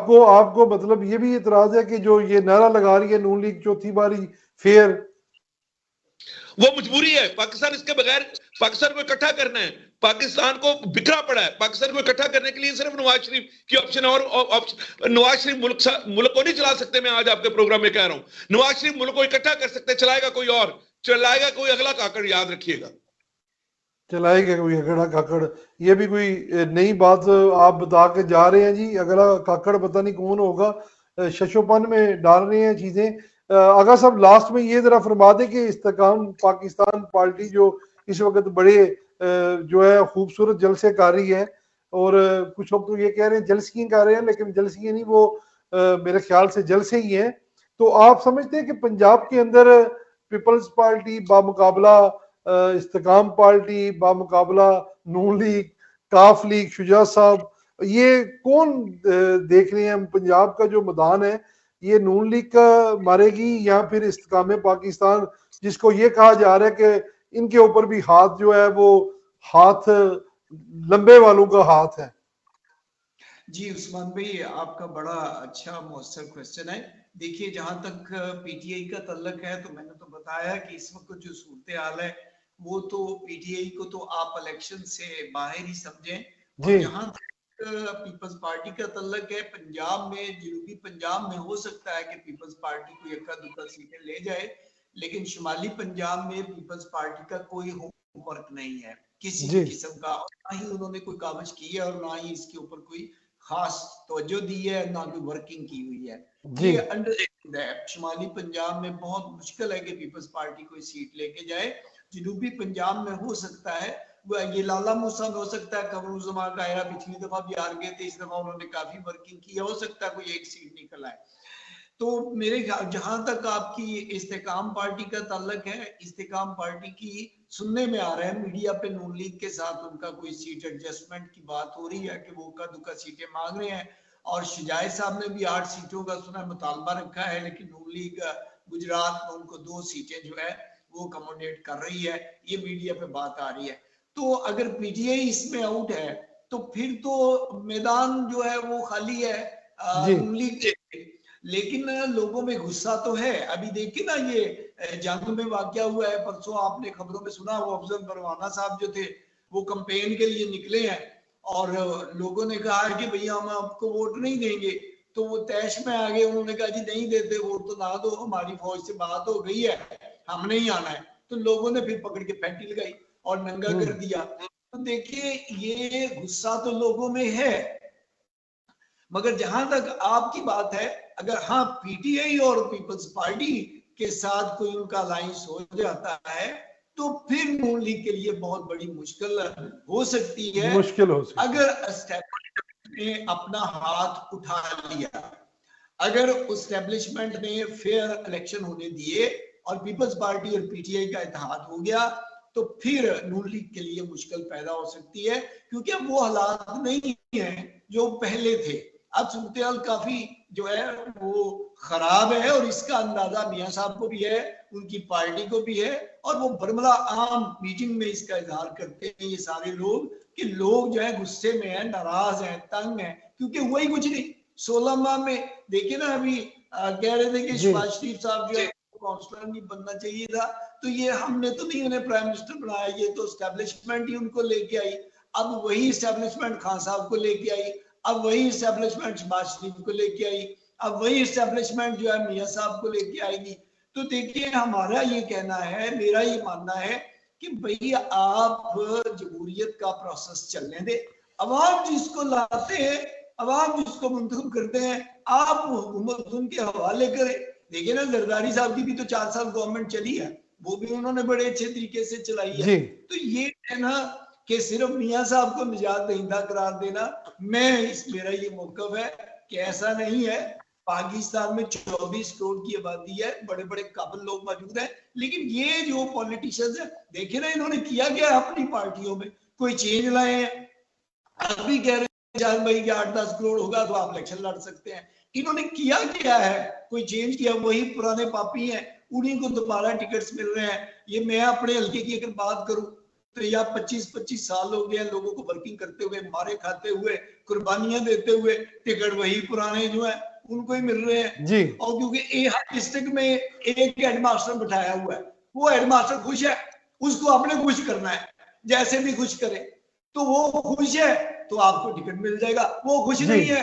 आपको आपको मतलब ये भी इतराज है कि जो ये नारा लगा रही है नून लीग चौथी बारी फेयर, वो मजबूरी है। पाकिस्तान इसके बगैर, पाकिस्तान को इकट्ठा करना है, पाकिस्तान को बिखरा पड़ा है, पाकिस्तान को इकट्ठा करने के लिए सिर्फ नवाज शरीफ की ऑप्शन है। और नवाज शरीफ मुल्क को नहीं चला सकते। मैं आज आपके प्रोग्राम में कह रहा हूं, नवाज शरीफ मुल्क को इकट्ठा कर सकते, चलाएगा कोई और, चलाएगा कोई अगला काकड़, याद रखिएगा। चलाएगा कोई अगला काकड़। ये भी कोई नई बात आप बता के जा रहे हैं जी, अगला काकड़ पता नहीं कौन होगा, शशोपन में डाल रहे हैं चीजें। अगर सब लास्ट में ये जरा फरमा दे कि इस्तेकाम पाकिस्तान पार्टी जो इस वक्त बड़े जो है खूबसूरत जलसे कर रही है, और कुछ लोग तो ये कह रहे हैं जलसियां कर रहे हैं, लेकिन जलसियां नहीं, वो मेरे ख्याल से जलसे ही हैं। तो आप समझते हैं कि पंजाब के अंदर पीपल्स पार्टी बामुकाबला इस्तेकाम पार्टी, बामुकाबला नून लीग, काफ लीग, शुजा साहब, ये कौन देख रहे हैं हम? पंजाब का जो मैदान है ये नून लीग का मारेगी या फिर इस्तेकाम पाकिस्तान, जिसको ये कहा जा रहा है कि इनके ऊपर भी हाथ जो है वो हाथ लंबे वालों का हाथ है। जी उस्मान भाई, आपका बड़ा अच्छा मौसर क्वेश्चन है। देखिए, जहां तक पीटीआई का तल्लक है, तो मैंने तो बताया कि इस वक्त जो सूरत हाल है वो तो पीटीआई को तो आप इलेक्शन से बाहर ही समझें। और जहां तक पीपल्स पार्टी का तल्लक है, पंजाब में, जनूबी पंजाब में हो सकता है कि पीपल्स पार्टी को इक्का दुक्का सीटें ले जाए, लेकिन शुमाली पंजाब में पीपल्स पार्टी का कोई होमवर्क नहीं है किसी भी किस्म का, ना ही उन्होंने कोई कागज की है और ना ही इसके ऊपर कोई खास तवज्जो दी है, ना कोई वर्किंग की हुई है। ये अंडरस्टैंड है। शुमाली पंजाब में बहुत मुश्किल है कि पीपल्स पार्टी कोई सीट लेके जाए। जनूबी पंजाब में हो सकता है, ये लाला मूसा में हो सकता है, कमरुज़्ज़मा कायरा पिछली दफा भी हार गए थे, इस दफा उन्होंने काफी वर्किंग की है, हो सकता है कोई एक सीट निकल आए। तो मेरे जहां तक आपकी इस्तेकाम पार्टी का ताल्लुक है, इस्तेकाम पार्टी की सुनने में आ रहा है मीडिया पे नून लीग के साथ उनका कोई सीट एडजस्टमेंट की बात हो रही है कि वो का दुका सीटें मांग रहे हैं। और शुजाए साहब ने भी 8 सीटों का सुना मुतालबा रखा है, लेकिन नून लीग गुजरात में उनको 2 सीटें जो है वो अकोमोडेट कर रही है, ये मीडिया पे बात आ रही है। तो अगर पीटीआई इसमें आउट है तो फिर तो मैदान जो है वो खाली है नून लीग। लेकिन लोगों में गुस्सा तो है। अभी देखिए ना, ये जंग में वाकया हुआ है, परसों आपने खबरों में सुना, वो अफजल परवाना साहब जो थे वो कैंपेन के लिए निकले हैं और लोगों ने कहा कि भैया हम आपको वोट नहीं देंगे, तो वो तैश में आ गए। उन्होंने कहा जी नहीं देते वोट तो ना दो, हमारी फौज से बात हो गई है, हमने ही आना है। तो लोगों ने फिर पकड़ के फैंटी लगाई और नंगा कर दिया। तो देखिए, ये गुस्सा तो लोगों में है। मगर जहां तक आपकी बात है, अगर हाँ पीटीआई और पीपल्स पार्टी के साथ कोई उनका अलायंस हो जाता है तो फिर नून लीग के लिए बहुत बड़ी मुश्किल हो सकती है। अगर एस्टेब्लिशमेंट ने अपना हाथ उठा लिया, अगर एस्टेब्लिशमेंट ने फेयर इलेक्शन होने दिए और पीपल्स पार्टी और पीटीआई का इत्तेहाद हो गया, तो फिर नून लीग के लिए मुश्किल पैदा हो सकती है, क्योंकि अब वो हालात नहीं है जो पहले थे। अब सूरत काफी जो है वो खराब है और इसका अंदाजा मियां साहब को भी है, उनकी पार्टी को भी है, और वो बरमला आम मीटिंग में इसका इजहार करते हैं ये सारे लोग कि लोग जो है गुस्से में है, नाराज है, तंग है, क्योंकि वही कुछ नहीं। 16 माह में देखिए ना, अभी कह रहे थे कि शहबाज शरीफ साहब जो है काउंसलर नहीं बनना चाहिए था, तो ये हमने तो नहीं उन्हें प्राइम मिनिस्टर बनाया, ये तो एस्टेब्लिशमेंट ही उनको लेके आई। अब वही एस्टेब्लिशमेंट खान साहब को लेके आई, अब वही एस्टेब्लिशमेंट शहबाज शरीफ को लेके आई, अब वही एस्टेब्लिशमेंट जो है मियां साहब को लेके आएगी। तो देखिए, हमारा ये कहना है, मेरा ये मानना है कि भैया आप जमहूरियत का प्रोसेस चलने दे, अवाम जिसको लाते हैं, अवाम जिसको मुंतखब करते हैं, आप हुकूमत उनके हवाले करें। देखिए ना, जरदारी साहब की भी तो 4 साल गवर्नमेंट चली है, वो भी उन्होंने बड़े अच्छे तरीके से चलाई है। तो ये है ना कि सिर्फ मियां साहब को निजात दहिंदा करार देना, मेरा ये मौकफ है कि ऐसा नहीं है। पाकिस्तान में 24 करोड़ की आबादी है, बड़े बड़े काबिल लोग मौजूद हैं, लेकिन ये जो पॉलिटिशियंस है, देखिए ना इन्होंने किया क्या है अपनी पार्टियों में, कोई चेंज लाए हैं। अभी कह रहे हैं जान भाई कि 8-10 करोड़ होगा तो आप इलेक्शन लड़ सकते हैं। इन्होंने किया क्या है? कोई चेंज किया? वही पुराने पापी हैं, उन्हीं को दोबारा टिकट्स मिल रहे हैं। ये मैं अपने हल्के की अगर बात करूं तो या 25-25 साल हो गए लोगों को वर्किंग करते हुए, मारे खाते हुए, कुर्बानियां देते हुए, टिकट वही पुराने जो है उनको ही मिल रहे हैं जी। और क्योंकि हर डिस्ट्रिक्ट में एक हेडमास्टर बिठाया हुआ है, वो हेडमास्टर खुश है, उसको आपने खुश करना है, जैसे भी खुश करे। तो वो खुश है तो आपको टिकट मिल जाएगा, वो खुश नहीं है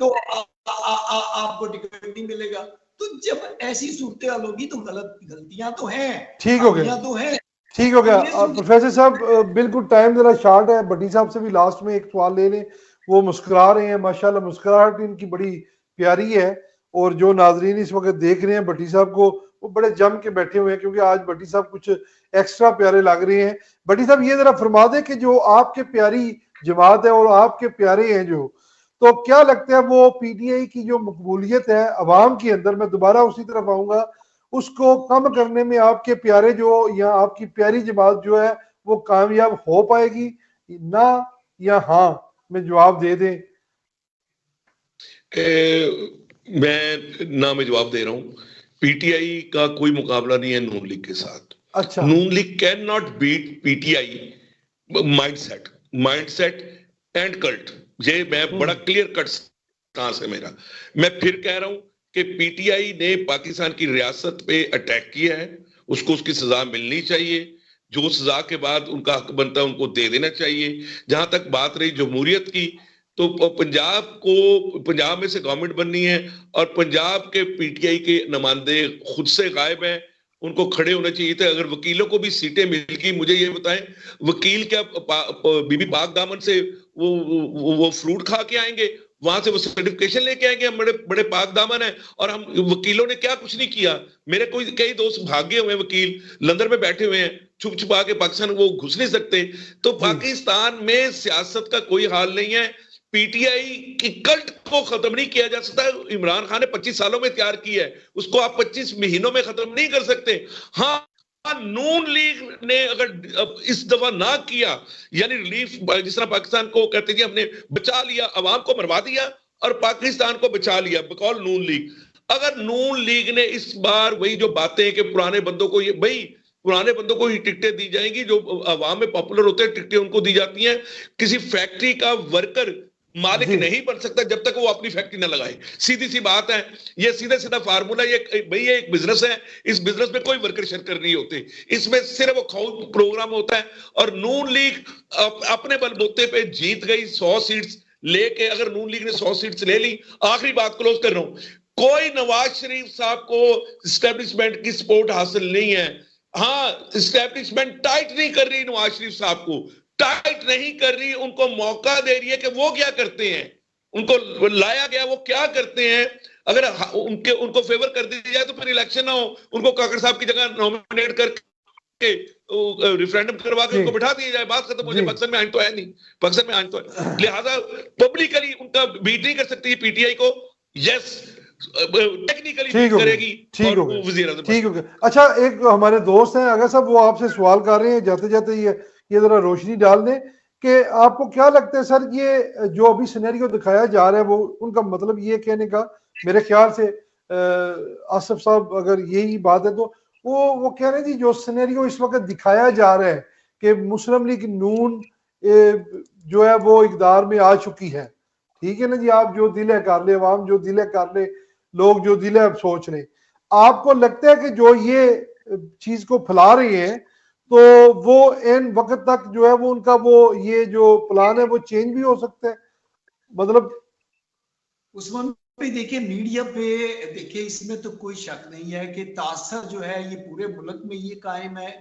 तो आपको टिकट नहीं मिलेगा। तो जब ऐसी सूरत हाल होगी तो गलतियां तो हैं, ठीक हो गया, तो हैं। ठीक हो गया। प्रोफेसर साहब बिल्कुल टाइम जरा शॉर्ट है, भट्टी साहब से भी लास्ट में एक सवाल ले लें। वो मुस्कुरा रहे हैं, माशाल्लाह मुस्कुराहट इनकी बड़ी प्यारी है, और जो नाजरीन इस वक्त देख रहे हैं भट्टी साहब को, वो बड़े जम के बैठे हुए हैं, क्योंकि आज भट्टी साहब कुछ एक्स्ट्रा प्यारे लग रहे हैं। भट्टी साहब ये जरा फरमा दें कि जो आपके प्यारी जमात है और आपके प्यारे हैं जो, तो क्या लगता है वो पीटीआई की जो मकबूलियत है अवाम के अंदर, मैं दोबारा उसी तरफ आऊंगा, उसको कम करने में आपके प्यारे जो या आपकी प्यारी जमात जो है वो कामयाब हो पाएगी ना, या हाँ में जवाब दे दें? मैं ना में जवाब दे रहा हूं, पीटीआई का कोई मुकाबला नहीं है नून लीग के साथ। अच्छा। Noon league can not beat PTI mindset and cult. ये मैं बड़ा क्लियर कट स्टांस है मेरा। मैं फिर कह रहा हूं कि पीटीआई ने पाकिस्तान की रियासत पे अटैक किया है, उसको उसकी सजा मिलनी चाहिए, जो सजा के बाद उनका हक बनता है उनको दे देना चाहिए। जहां तक बात रही जमहूरियत की, तो पंजाब में से गवर्नमेंट बननी है और पंजाब के पीटीआई के नुमाइंदे खुद से गायब हैं, उनको खड़े होना चाहिए था। अगर वकीलों को भी सीटें मिल गई, मुझे ये बताएं, वकील क्या बीबी पाक दामन से वो फ्रूट खा के आएंगे, वहां से वो सर्टिफिकेशन लेके आएंगे हम बड़े बड़े पाक दामन है, और हम वकीलों ने क्या कुछ नहीं किया। मेरे कोई कई दोस्त भागे हुए वकील लंदन में बैठे हुए हैं, छुप छुपा के पाकिस्तान वो घुस नहीं सकते। तो पाकिस्तान में सियासत का कोई हाल नहीं है। पीटीआई की कल्ट को खत्म नहीं किया जा सकता। इमरान खान ने 25 सालों में तैयार किया है, उसको आप 25 महीनों में खत्म नहीं कर सकते। हाँ, नून लीग ने अगर इस दफा ना किया, यानी रिलीफ, जिस तरह पाकिस्तान को कहते जी हमने बचा लिया, अवाम को मरवा दिया और पाकिस्तान को बचा लिया बकौल नून लीग। अगर नून लीग ने इस बार वही जो बातें कि पुराने बंदों को, ये भाई पुराने बंदों को ही टिकटें दी जाएंगी, जो अवाम में पॉपुलर होते हैं टिकटें उनको दी जाती हैं। किसी फैक्ट्री का वर्कर मालिक नहीं बन सकता जब तक वो अपनी फैक्ट्री ना लगाए। सीधी सी बात है, ये सीधा सीधा फार्मूला। ये भाई ये एक बिजनेस है, इस बिजनेस में कोई वर्कर शर्कर नहीं होते, इसमें सिर्फ वो खौफ प्रोग्राम होता है। और नून लीग अपने बलबूते पे जीत गई 100 सीट्स लेके। अगर नून लीग ने 100 सीट्स ले ली, आखिरी बात क्लोज कर रहा हूं, कोई नवाज शरीफ साहब को इस्टेब्लिशमेंट की सपोर्ट हासिल नहीं है। हाँ, इस्टेब्लिशमेंट टाइट नहीं कर रही नवाज शरीफ साहब को, टाइट नहीं कर रही, उनको मौका दे रही है कि वो क्या करते हैं। उनको लाया गया, वो क्या करते हैं। अगर उनको फेवर कर दी जाए तो फिर इलेक्शन ना हो, उनको काकड़ साहब की जगह नॉमिनेट करके रेफरेंडम करवा के उनको बिठा दिया जाए, बात खत्म हो जाए। पाकिस्तान में आइन तो है नहीं, पाकिस्तान में आइन तो है, लिहाजा पब्लिकली उनका बीट नहीं कर सकती पीटीआई को। यस, टेक्निकली करेगी। ठीक हो गया। अच्छा, एक हमारे दोस्त हैं अगर साहब, वो आपसे सवाल कर रहे हैं, जाते जाते ये जरा रोशनी डाल दें कि आपको क्या लगता है सर, ये जो अभी सिनेरियो दिखाया जा रहा है, वो उनका मतलब ये कहने का मेरे ख्याल से, आसिफ साहब अगर यही बात है तो वो कह रहे हैं जी, जो सिनेरियो इस वक्त दिखाया जा रहा है कि मुस्लिम लीग नून जो है वो इक़्तिदार में आ चुकी है, ठीक है ना जी, आप जो दिल है कर ले, अवाम जो दिल है कर ले, लोग जो दिल है सोच रहे, आपको लगता है कि जो ये चीज को फैला रही है तो वो इन वक्त तक जो है वो उनका वो ये जो प्लान है वो चेंज भी हो सकता है? मतलब उस्मान भाई देखिए, मीडिया पे देखिए, इसमें तो कोई शक नहीं है कि तासर जो है ये पूरे मुल्क में ये कायम है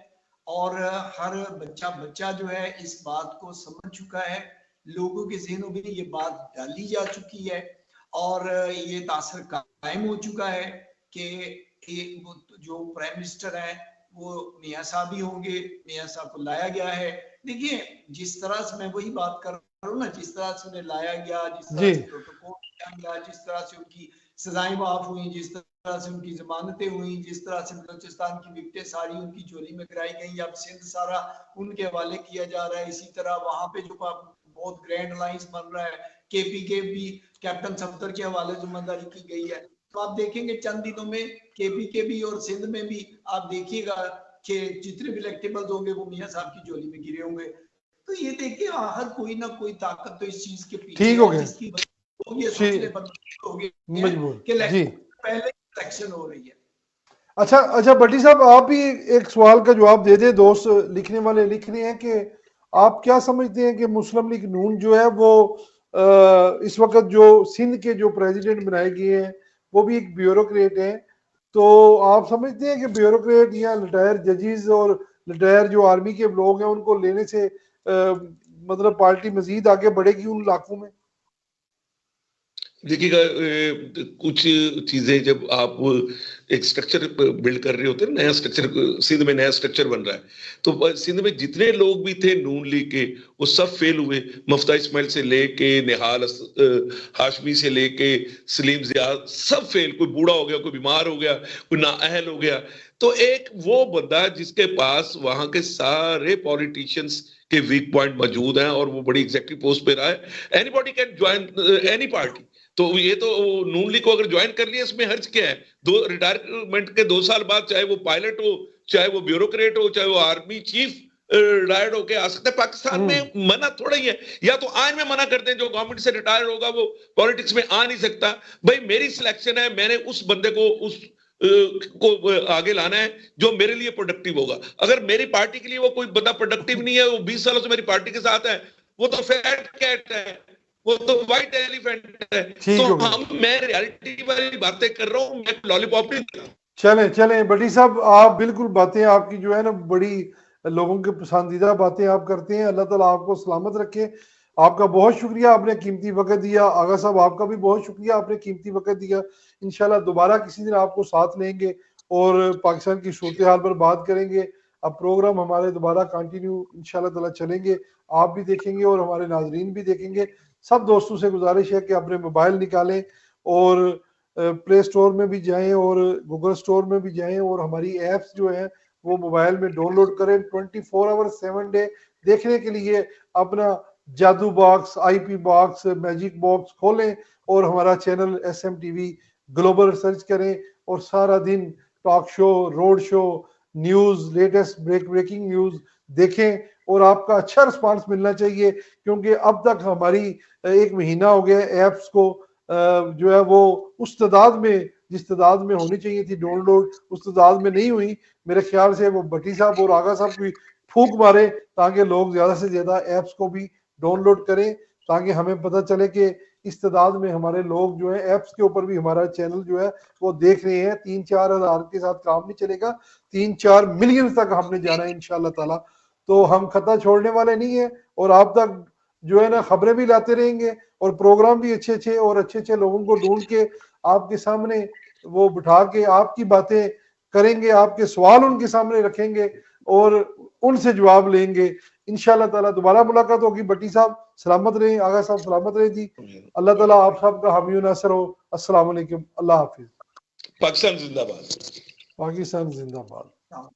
और हर बच्चा जो है इस बात को समझ चुका है, लोगों के ज़हनों में ये बात डाली जा चुकी है और ये तासर कायम हो चुका है कि वो जो प्राइम मिनिस्टर है वो मियां साहब ही होंगे, मियां साहब को लाया गया है। देखिए, जिस तरह से मैं वही बात कर रहा हूँ ना, जिस तरह से उन्हें लाया गया, जिस तरह से प्रोटोकॉल किया गया, जिस तरह से उनकी सजाएं माफ हुई, जिस तरह से उनकी जमानतें हुई, जिस तरह से बलूचिस्तान की विकटें सारी उनकी झोली में गिराई गई, अब सिंध सारा उनके हवाले किया जा रहा है। इसी तरह वहां पे जो बहुत ग्रैंड अलायंस बन रहा है, केपीके भी कैप्टन सफदर के हवाले जिम्मेदारी की गई है। तो आप देखेंगे चंद दिनों में केपीके भी और सिंध में भी आप देखिएगा कि जितने भी इलेक्टेबल्स होंगे वो मियां साहब की झोली में गिरे होंगे। तो ये देखिए हर कोई ना कोई ताकत तो इस चीज के पीछे ठीक हो है गया जिसकी लोग ये सोचने पर हो गए मजबूर कि जी। पहले इलेक्शन हो रही है। अच्छा अच्छा भट्टी साहब, आप भी एक सवाल का जवाब दे दें। दोस्त लिखने वाले लिख रहे हैं कि आप क्या समझते हैं कि मुस्लिम लीग नून जो है वो इस वक्त जो सिंध के जो प्रेसिडेंट बनाए गए हैं वो भी एक ब्यूरोक्रेट हैं, तो आप समझते हैं कि ब्यूरोक्रेट या रिटायर जजेस और रिटायर जो आर्मी के लोग हैं उनको लेने से मतलब पार्टी मजीद आगे बढ़ेगी उन इलाकों में? देखिएगा, कुछ चीजें जब आप एक स्ट्रक्चर बिल्ड कर रहे होते हैं, नया स्ट्रक्चर, सिंध में नया स्ट्रक्चर बन रहा है, तो सिंध में जितने लोग भी थे नून लीग के वो सब फेल हुए। मुफ्ता इस्माइल से लेके निहाल हाशमी से लेके सलीम जिया सब फेल। कोई बूढ़ा हो गया, कोई बीमार हो गया, कोई नाअहल हो गया। तो एक वो बंदा जिसके पास वहां के सारे पॉलिटिशियंस के वीक पॉइंट मौजूद हैं और वो बड़ी एग्जेक्टिव पोस्ट पे रहा है, anybody can join any party. तो ये तो नून लीग को अगर ज्वाइन कर लिया इसमें हर्ज क्या है? दो रिटायरमेंट के 2 साल बाद चाहे वो पायलट हो, चाहे वो ब्यूरोक्रेट हो, चाहे वो आर्मी चीफ रिटायर्ड होके आ सकते हैं। पाकिस्तान में मना थोड़ा ही है, या तो आइन में मना करते हैं जो गवर्नमेंट से रिटायर होगा वो पॉलिटिक्स में आ नहीं सकता। भाई मेरी सिलेक्शन है, मैंने उस बंदे को उस को आगे लाना है जो मेरे लिए प्रोडक्टिव होगा। अगर मेरी पार्टी के लिए वो कोई बंदा प्रोडक्टिव नहीं है, वो 20 सालों से मेरी पार्टी के साथ है, वो तो फैट कैट है, वो तो व्हाइट एलिफेंट है। तो मैं रियलिटी वाली बातें कर रहा हूँ, मैं लॉलीपॉप नहीं कर रहा हूँ। चलें चलें भट्टी साहब, आप बिल्कुल बातें आपकी जो है ना बड़ी लोगों के पसंदीदा बातें आप करते हैं। अल्लाह ताला आपको सलामत रखे। आपका बहुत शुक्रिया, आपने कीमती वक्त दिया। आगा साहब आपका भी बहुत शुक्रिया, आपने कीमती वक्त दिया। इंशाल्लाह दोबारा किसी दिन आपको साथ लेंगे और पाकिस्तान की सूरत हाल पर बात करेंगे। अब प्रोग्राम हमारे दोबारा कंटिन्यू इंशाल्लाह ताला चलेंगे, आप भी देखेंगे और हमारे नाजरीन भी देखेंगे। सब दोस्तों से गुजारिश है कि अपने मोबाइल निकालें और प्ले स्टोर में भी जाएं और गूगल स्टोर में भी जाएं और हमारी ऐप्स जो है वो मोबाइल में डाउनलोड करें। 24 आवर 7 डे देखने के लिए अपना जादू box, IP box, magic box खोलें और हमारा चैनल SMTV ग्लोबल सर्च करें और सारा दिन talk show, road show, news, latest breaking news देखें और आपका अच्छा रिस्पांस मिलना चाहिए, क्योंकि अब तक हमारी 1 महीना हो गया ऐप्स को जो है वो उस तादाद में, जिस तादाद में होनी चाहिए थी डाउनलोड, उस तादाद में नहीं हुई। मेरे ख्याल से वो भट्टी साहब और आगा साहब की फूक मारे ताकि लोग ज्यादा से ज्यादा ऐप्स को भी डाउनलोड करें, ताकि हमें पता चले कि इस तादाद में हमारे लोग जो है ऐप्स के ऊपर भी हमारा चैनल जो है वो देख रहे हैं। 3-4 हज़ार के साथ काम नहीं चलेगा, 3-4 मिलियन तक हमने जाना है इंशाल्लाह ताला। तो हम खता छोड़ने वाले नहीं है और आप तक जो है ना खबरें भी लाते रहेंगे और प्रोग्राम भी अच्छे अच्छे और अच्छे अच्छे लोगों को ढूंढ के आपके सामने वो बिठा के आपकी बातें करेंगे, आपके सवाल उनके सामने रखेंगे और उनसे जवाब लेंगे। इंशाल्लाह ताला दोबारा मुलाकात होगी। भट्टी साहब सलामत रहें, आगा साहब सलामत रहें जी। अल्लाह ताला आप सब का हामी नासर हो। अस्सलाम वालेकुम, अल्लाह हाफिज। पाकिस्तान जिंदाबाद। पाकिस्तान जिंदाबाद।